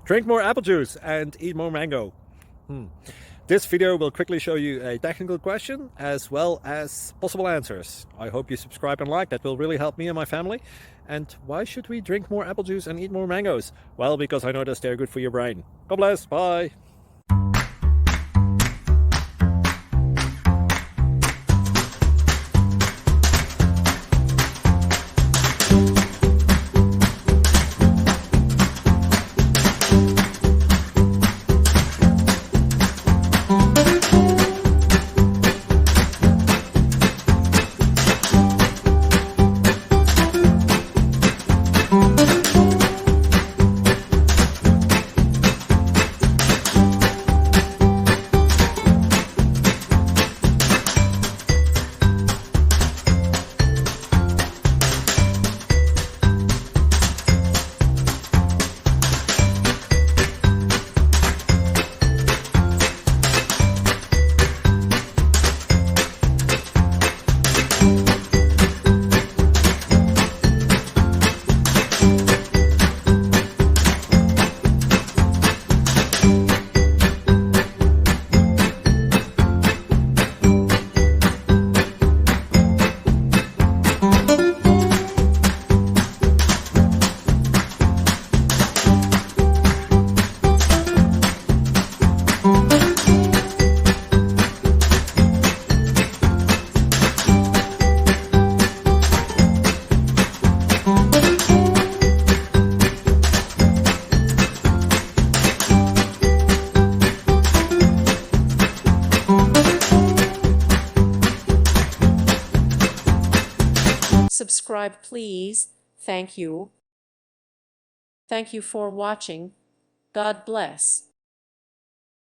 Drink more apple juice and eat more mango. This video will quickly show you a technical question as well as possible answers. I hope you subscribe and like, that will really help me and my family. And why should we drink more apple juice and eat more mangoes? Well, because I noticed they're good for your brain. God bless, bye! Subscribe, please. Thank you. Thank you for watching. God bless.